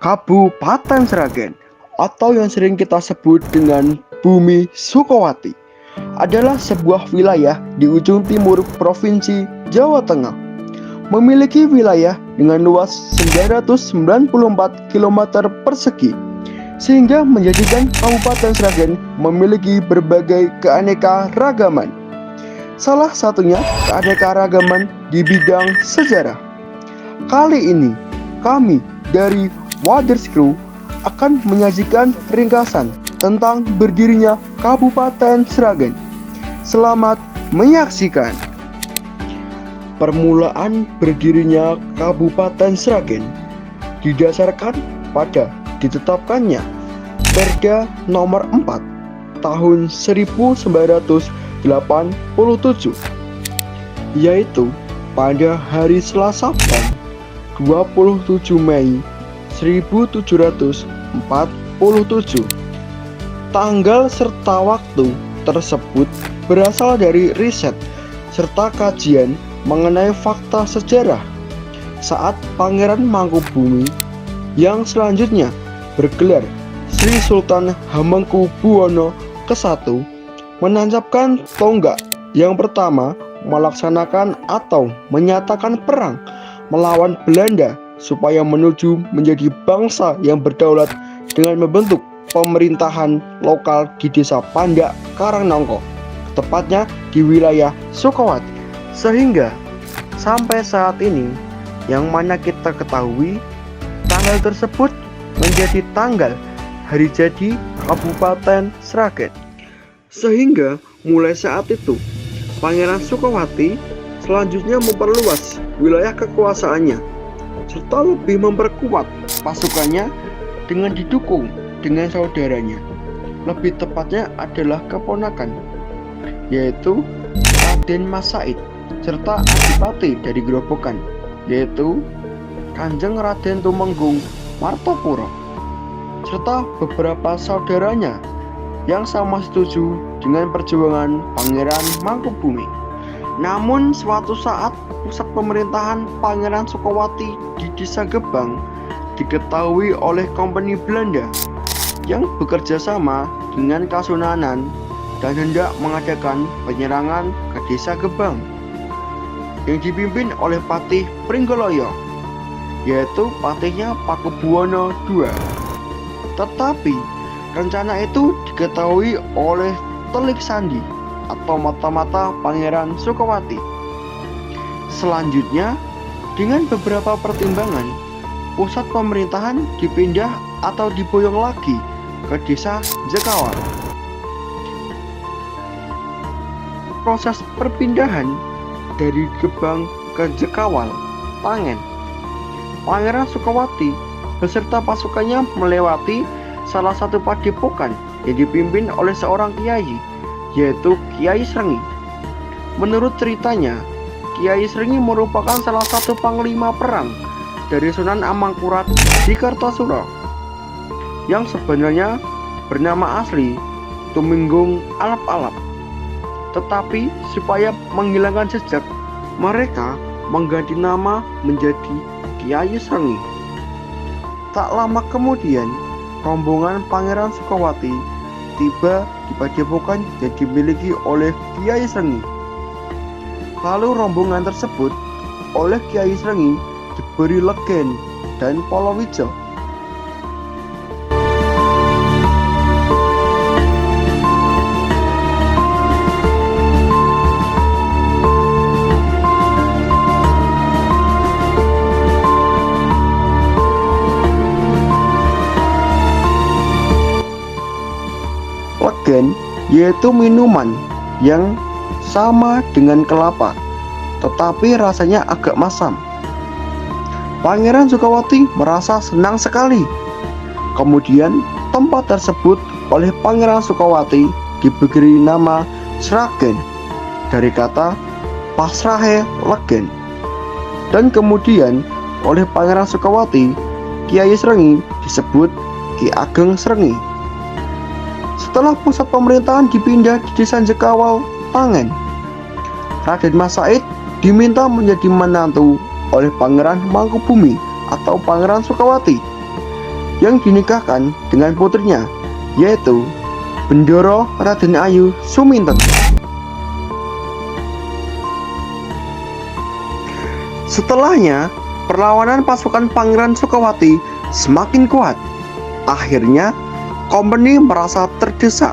Kabupaten Sragen atau yang sering kita sebut dengan Bumi Sukowati adalah sebuah wilayah di ujung timur Provinsi Jawa Tengah. Memiliki wilayah dengan luas 994 km persegi, sehingga menjadikan Kabupaten Sragen memiliki berbagai keanekaragaman. Salah satunya keanekaragaman di bidang sejarah. Kali ini kami dari Waders Crew akan menyajikan ringkasan tentang berdirinya Kabupaten Sragen. Selamat menyaksikan. Permulaan berdirinya Kabupaten Sragen didasarkan pada ditetapkannya Perda Nomor 4 Tahun 1987, yaitu pada hari Selasa Pon 27 Mei 1747. Tanggal serta waktu tersebut berasal dari riset serta kajian mengenai fakta sejarah saat Pangeran Mangkubumi yang selanjutnya bergelar Sri Sultan Hamengkubuwono ke-1 menancapkan tonggak yang pertama melaksanakan atau menyatakan perang melawan Belanda supaya menuju menjadi bangsa yang berdaulat dengan membentuk pemerintahan lokal di Desa Pandak Karangnongko, tepatnya di wilayah Sukowati. Sehingga sampai saat ini yang mana kita ketahui tanggal tersebut menjadi tanggal hari jadi Kabupaten Sragen. Sehingga mulai saat itu Pangeran Sukowati selanjutnya memperluas wilayah kekuasaannya serta lebih memperkuat pasukannya dengan didukung dengan saudaranya, lebih tepatnya adalah keponakan, yaitu Raden Mas Said, serta adipati dari Grobogan, yaitu Kanjeng Raden Tumenggung Martopuro, serta beberapa saudaranya yang sama setuju dengan perjuangan Pangeran Mangkubumi. Namun suatu saat pusat pemerintahan Pangeran Sukowati di Desa Gebang diketahui oleh kompeni Belanda yang bekerja sama dengan Kasunanan dan hendak mengadakan penyerangan ke Desa Gebang yang dipimpin oleh Patih Pringgoloyo, yaitu patihnya Pakubuwono II. Tetapi rencana itu diketahui oleh Telik Sandi atau mata-mata Pangeran Sukowati. Selanjutnya, dengan beberapa pertimbangan, pusat pemerintahan dipindah atau diboyong lagi ke Desa Jekawal. Proses perpindahan dari Gebang ke Jekawal, Pangen, Pangeran Sukowati beserta pasukannya melewati salah satu padepokan yang dipimpin oleh seorang kiai, yaitu Kiai Srengi. Menurut ceritanya, Kiai Srengi merupakan salah satu panglima perang dari Sunan Amangkurat di Kartosuro yang sebenarnya bernama asli Tumenggung Alap-Alap. Tetapi supaya menghilangkan jejak, mereka mengganti nama menjadi Kiai Srengi. Tak lama kemudian, rombongan Pangeran Sukowati tiba di padepokan yang dimiliki oleh Kiai Srengi. Lalu rombongan tersebut oleh Kiai Srengi diberi legen dan polowijo. yaitu minuman yang sama dengan kelapa, tetapi rasanya agak masam. Pangeran Sukawati merasa senang sekali. Kemudian tempat tersebut oleh Pangeran Sukawati diberi nama Sragen dari kata pasrahe legen. Dan kemudian oleh Pangeran Sukawati, Kiai Srengi disebut Ki Ageng Srengi. Setelah pusat pemerintahan dipindah di desa Jekawal, Pangen, Raden Mas Said diminta menjadi menantu oleh Pangeran Mangkubumi atau Pangeran Sukawati yang dinikahkan dengan putrinya, yaitu Bendoro Raden Ayu Suminten. Setelahnya, perlawanan pasukan Pangeran Sukawati semakin kuat. Akhirnya, Kompeni merasa terdesak,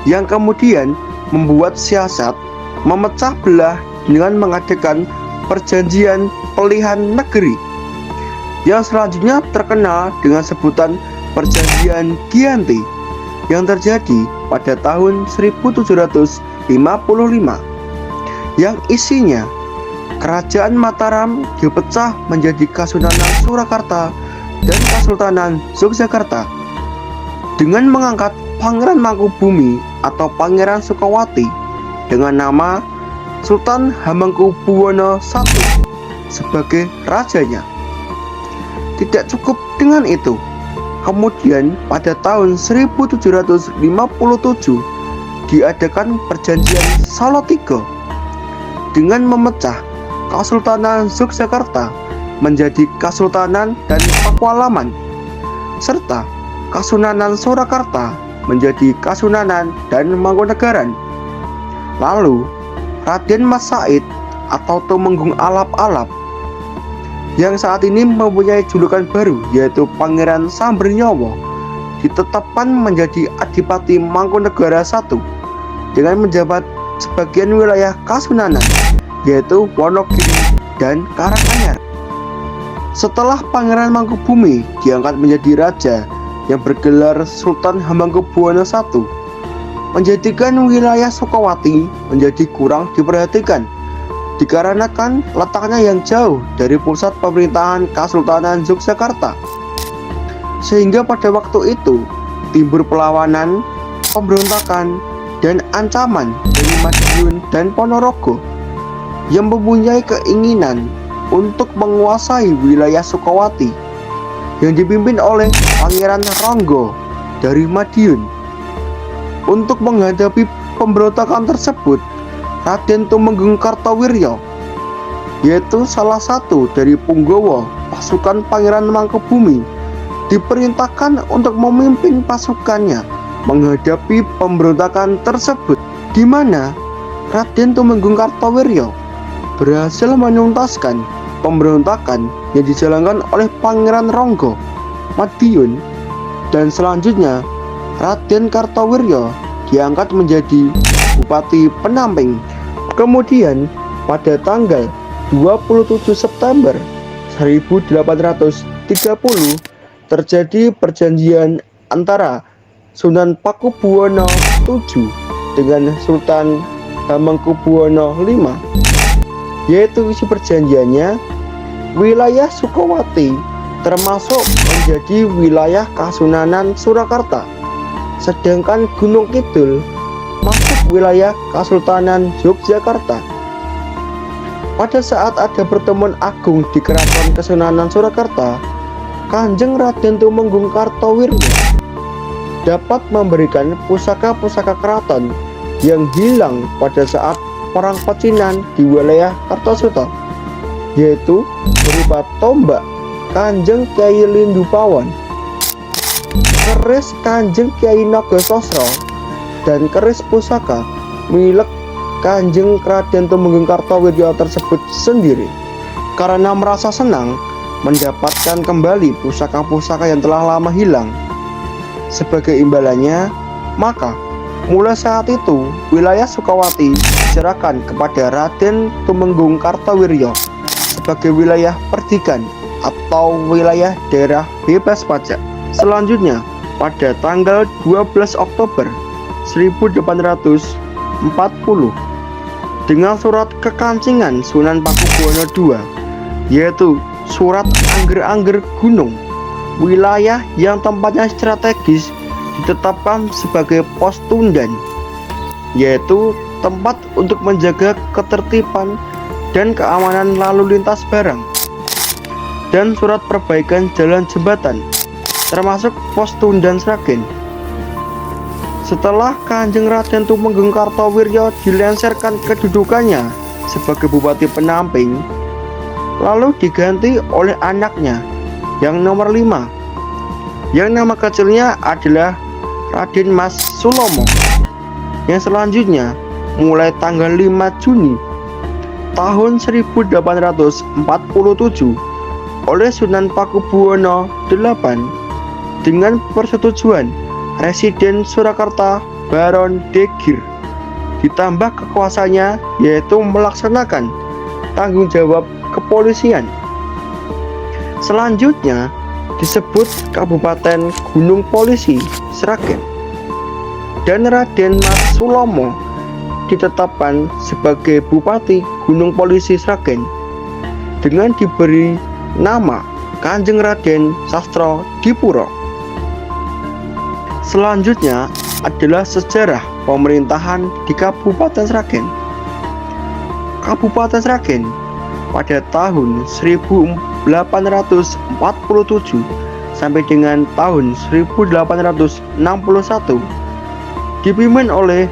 yang kemudian membuat siasat memecah belah dengan mengadakan perjanjian pelihan negeri, yang selanjutnya terkenal dengan sebutan Perjanjian Giyanti, yang terjadi pada tahun 1755, yang isinya Kerajaan Mataram dipecah menjadi Kasunanan Surakarta dan Kesultanan Yogyakarta dengan mengangkat Pangeran Mangkubumi atau Pangeran Sukawati dengan nama Sultan Hamengkubuwono I sebagai rajanya. Tidak cukup dengan itu, kemudian pada tahun 1757 diadakan Perjanjian Salatiga dengan memecah Kesultanan Yogyakarta menjadi Kesultanan dan Pakualaman, serta Kasunanan Surakarta menjadi Kasunanan dan Mangkunegaran. Lalu Raden Mas Said atau Tumenggung Alap-Alap yang saat ini mempunyai julukan baru, yaitu Pangeran Sambernyawa, ditetapkan menjadi Adipati Mangkunegara I dengan menjabat sebagian wilayah Kasunanan, yaitu Wonogiri dan Karanganyar. Setelah Pangeran Mangkubumi diangkat menjadi raja yang bergelar Sultan Hamengkubuwono I, menjadikan wilayah Sukawati menjadi kurang diperhatikan dikarenakan letaknya yang jauh dari pusat pemerintahan Kesultanan Yogyakarta. Sehingga pada waktu itu timbul perlawanan, pemberontakan, dan ancaman dari Madiun dan Ponorogo yang mempunyai keinginan untuk menguasai wilayah Sukawati yang dipimpin oleh Pangeran Ronggo dari Madiun. Untuk menghadapi pemberontakan tersebut, Raden Tumenggung Kartawiryo, yaitu salah satu dari punggawa pasukan Pangeran Mangkubumi, diperintahkan untuk memimpin pasukannya menghadapi pemberontakan tersebut, di mana Raden Tumenggung Kartawiryo berhasil menuntaskan pemberontakan yang dijalankan oleh Pangeran Ronggo Madiun, dan selanjutnya Raden Kartawiryo diangkat menjadi Bupati Penamping. Kemudian pada tanggal 27 September 1830 terjadi perjanjian antara Sunan Pakubuwono VII dengan Sultan Hamengkubuwono V, yaitu isi perjanjiannya wilayah Sukawati termasuk menjadi wilayah Kasunanan Surakarta, sedangkan Gunung Kidul masuk wilayah Kesultanan Yogyakarta. Pada saat ada pertemuan agung di Keraton Kesunanan Surakarta, Kanjeng Raden Tumenggung Kartawiryo dapat memberikan pusaka-pusaka keraton yang hilang pada saat perang pecinan di wilayah Kartosuto, yaitu berupa tombak Kanjeng Kyai Lindu Pawon, keris Kanjeng Kyai Nagasasra, dan keris pusaka milik Kanjeng Raden Tumenggung Kartawiryo tersebut sendiri. Karena merasa senang mendapatkan kembali pusaka-pusaka yang telah lama hilang, sebagai imbalannya, maka mulai saat itu wilayah Sukawati diserahkan kepada Raden Tumenggung Kartawiryo sebagai wilayah perdikan atau wilayah daerah bebas pajak. Selanjutnya, pada tanggal 12 Oktober 1840 dengan surat kekancingan Sunan Pakubuwono II, yaitu surat Angger-Angger Gunung, wilayah yang tempatnya strategis ditetapkan sebagai pos Tundan, yaitu tempat untuk menjaga ketertiban dan keamanan lalu lintas barang, dan surat perbaikan jalan jembatan termasuk pos Tundan Sragen. Setelah Kanjeng Raden Tumenggung Kartowiryo dilengsarkan kedudukannya sebagai Bupati Penamping, lalu diganti oleh anaknya yang nomor 5, yang nama kecilnya adalah Raden Mas Sulomo, yang selanjutnya mulai tanggal 5 Juni tahun 1847 oleh Sunan Pakubuwono VIII dengan persetujuan Residen Surakarta Baron de Geer, ditambah kekuasaannya yaitu melaksanakan tanggung jawab kepolisian. Selanjutnya disebut Kabupaten Gunung Polisi Sragen, dan Raden Mas Sulomo ditetapkan sebagai Bupati Gunung Polisi Sragen dengan diberi nama Kanjeng Raden Sastro Dipuro. Selanjutnya adalah sejarah pemerintahan di Kabupaten Sragen. Kabupaten Sragen pada tahun 1847 sampai dengan tahun 1861 dipimpin oleh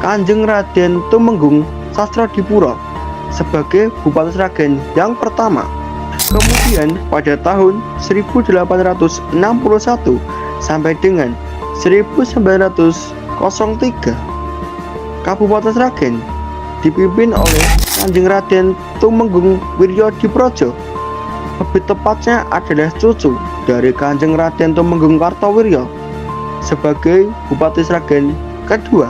Kanjeng Raden Tumenggung Sastradipuro sebagai Bupati Sragen yang pertama. Kemudian pada tahun 1861 sampai dengan 1903 Kabupaten Sragen dipimpin oleh Kanjeng Raden Tumenggung Wiryodiprodjo. Lebih tepatnya adalah cucu dari Kanjeng Raden Tumenggung Kartowiryo sebagai Bupati Sragen kedua.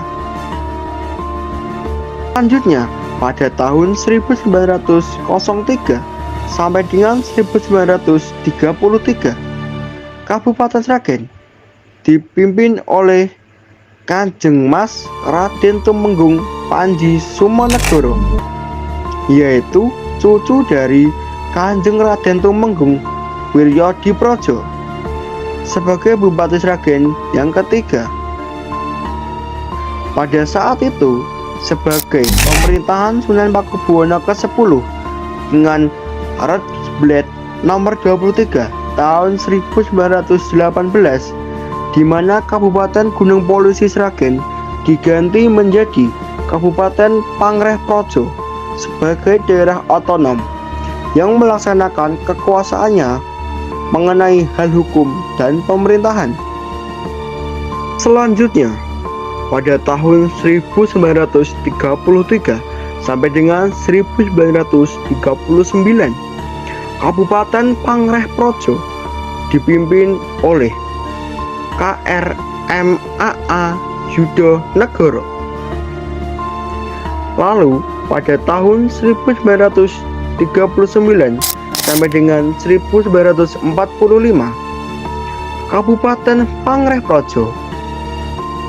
Selanjutnya pada tahun 1903 sampai dengan 1933 Kabupaten Sragen dipimpin oleh Kanjeng Mas Raden Tumenggung Panji Sumanegara, yaitu cucu dari Kanjeng Raden Tumenggung Wiryodiprodjo sebagai Bupati Sragen yang ketiga. Pada saat itu sebagai pemerintahan Sunan Pakubuwono ke-10 dengan Red nomor 23 tahun 1918, di mana Kabupaten Gunung Polisi Sragen diganti menjadi Kabupaten Pangrehprojo sebagai daerah otonom yang melaksanakan kekuasaannya mengenai hal hukum dan pemerintahan. Selanjutnya pada tahun 1933 sampai dengan 1939 Kabupaten Pangrehprojo dipimpin oleh KRMAA Yudonegoro. Lalu pada tahun 1939 sampai dengan 1945 Kabupaten Pangrehprojo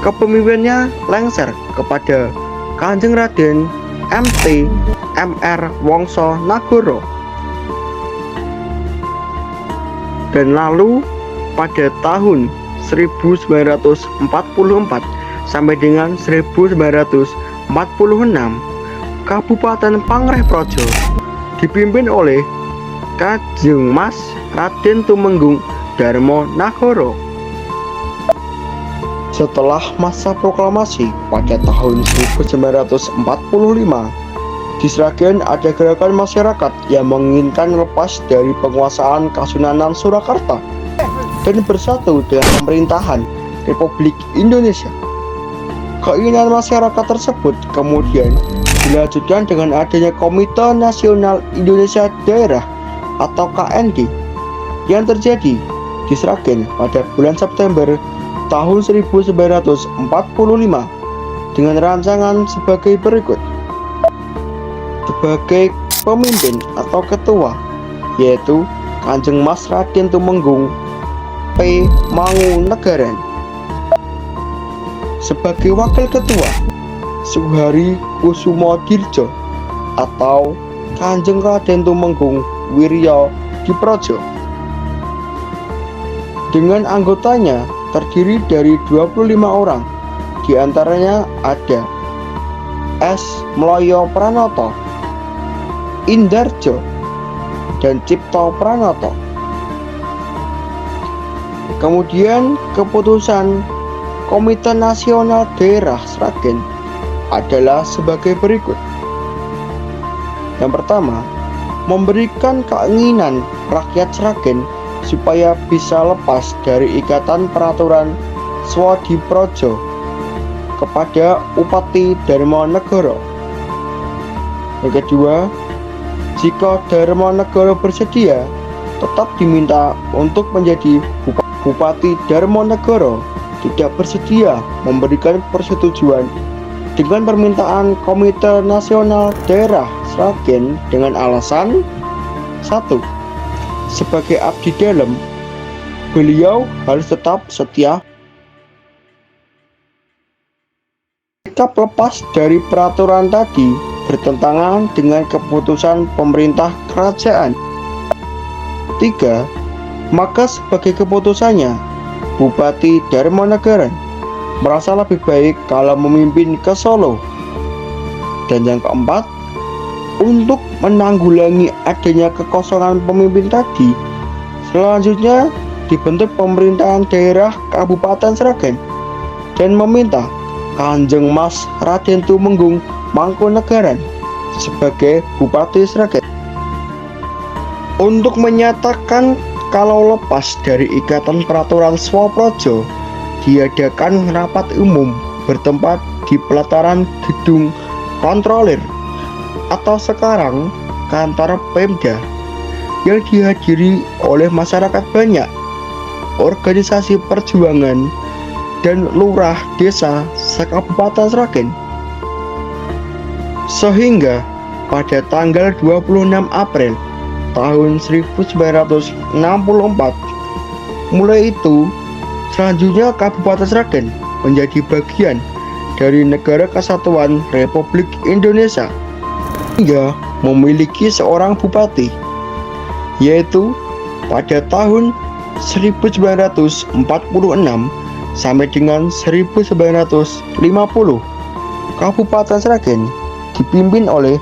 kepemimpinannya lengser kepada Kanjeng Raden MT Mr Wongso Nagoro. Dan lalu pada tahun 1944 sampai dengan 1946 Kabupaten Pangrehprojo dipimpin oleh Kanjeng Mas Raden Tumenggung Darmo Nagoro. Setelah masa proklamasi pada tahun 1945, di Sragen ada gerakan masyarakat yang menginginkan lepas dari penguasaan Kasunanan Surakarta dan bersatu dengan pemerintahan Republik Indonesia. Keinginan masyarakat tersebut kemudian dilanjutkan dengan adanya Komite Nasional Indonesia Daerah atau KND yang terjadi di Sragen pada bulan September tahun 1945 dengan rancangan sebagai berikut. Sebagai pemimpin atau ketua yaitu Kanjeng Mas Raden Tumenggung P. Mangunagaran. sebagai wakil ketua Suhari Kusumo Dirjo atau Kanjeng Raden Tumenggung Wirya Diprojo. Dengan anggotanya terdiri dari 25 orang, diantaranya ada S. Mloyo Pranoto, Indarjo, dan Cipto Pranoto. Kemudian keputusan Komite Nasional Daerah Sragen adalah sebagai berikut. Yang pertama, memberikan keinginan rakyat Sragen supaya bisa lepas dari ikatan peraturan Swadiprojo kepada Upati Darmanegara. Yang kedua, jika Darmanegara bersedia, tetap diminta untuk menjadi Bupati Darmanegara tidak bersedia memberikan persetujuan dengan permintaan Komite Nasional Daerah Sragen dengan alasan 1. Sebagai abdi dalem, beliau harus tetap setia. Sikap lepas dari peraturan tadi bertentangan dengan keputusan pemerintah kerajaan. 3. Maka sebagai keputusannya, Bupati Darmanegara merasa lebih baik kalau memimpin ke Solo. Dan yang keempat, untuk menanggulangi adanya kekosongan pemimpin tadi, selanjutnya dibentuk pemerintahan daerah Kabupaten Sragen dan meminta Kanjeng Mas Raden Tumenggung Mangkunagaran sebagai Bupati Sragen. Untuk menyatakan kalau lepas dari ikatan peraturan Swaprojo, diadakan rapat umum bertempat di pelataran gedung kontrolir atau sekarang kantor Pemda yang dihadiri oleh masyarakat banyak, organisasi perjuangan, dan lurah desa sekabupaten Sragen. Sehingga pada tanggal 26 April tahun 1964, mulai itu selanjutnya Kabupaten Sragen menjadi bagian dari Negara Kesatuan Republik Indonesia hingga memiliki seorang bupati, yaitu pada tahun 1946 sampai dengan 1950 Kabupaten Sragen dipimpin oleh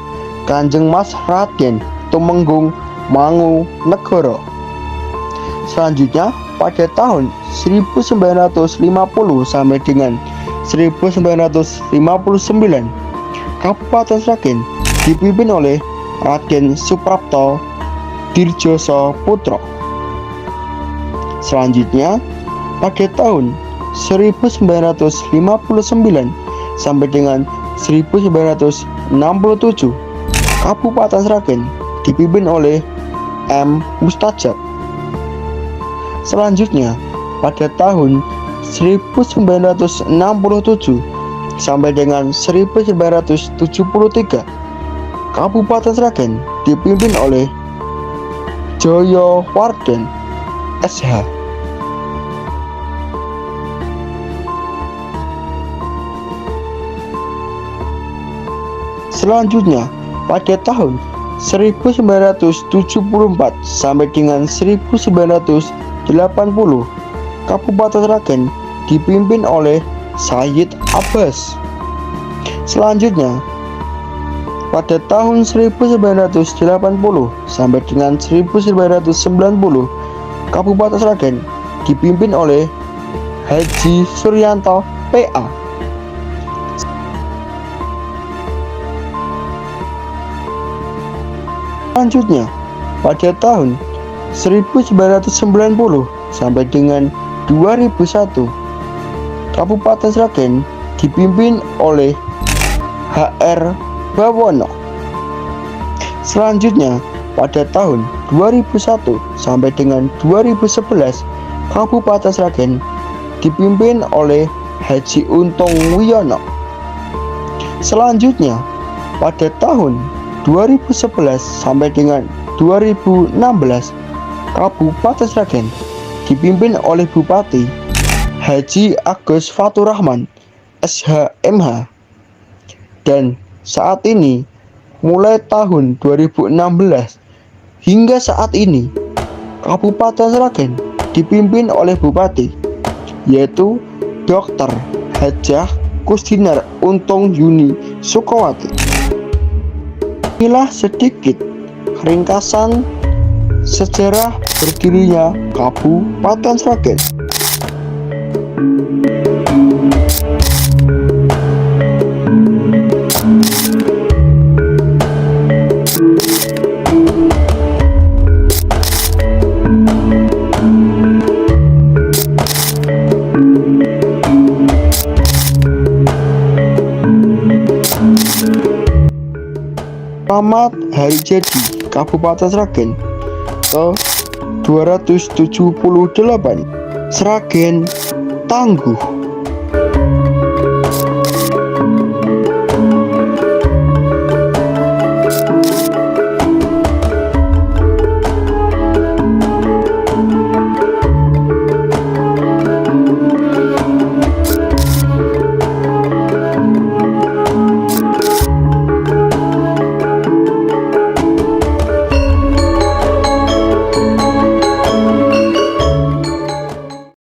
Kanjeng Mas Raden Tumenggung Mangkunagara. Selanjutnya pada tahun 1950 sampai dengan 1959 Kabupaten Sragen dipimpin oleh Raden Suprapto Dirjoso Putro. Selanjutnya pada tahun 1959 sampai dengan 1967 Kabupaten Sragen dipimpin oleh M. Mustajab. Selanjutnya pada tahun 1967 sampai dengan 1973 Kabupaten Sragen dipimpin oleh Joyo Warden SH. Selanjutnya pada tahun 1974 sampai dengan 1980 Kabupaten Sragen dipimpin oleh Sayyid Abbas. Selanjutnya pada tahun 1980 sampai dengan 1990 Kabupaten Sragen dipimpin oleh Haji Suryanto PA. Selanjutnya pada tahun 1990 sampai dengan 2001 Kabupaten Sragen dipimpin oleh HR Bawono. Selanjutnya pada tahun 2001 sampai dengan 2011 Kabupaten Sragen dipimpin oleh Haji Untung Wiono. Selanjutnya pada tahun 2011 sampai dengan 2016 Kabupaten Sragen dipimpin oleh Bupati Haji Agus Faturrahman SHMH. Dan saat ini mulai tahun 2016 hingga saat ini Kabupaten Sragen dipimpin oleh Bupati, yaitu Dr. Hajah Kusdinar Untung Yuni Sukawati. Inilah sedikit ringkasan sejarah berdirinya Kabupaten Sragen. Selamat Hari Jadi Kabupaten Sragen ke-278. Sragen tangguh.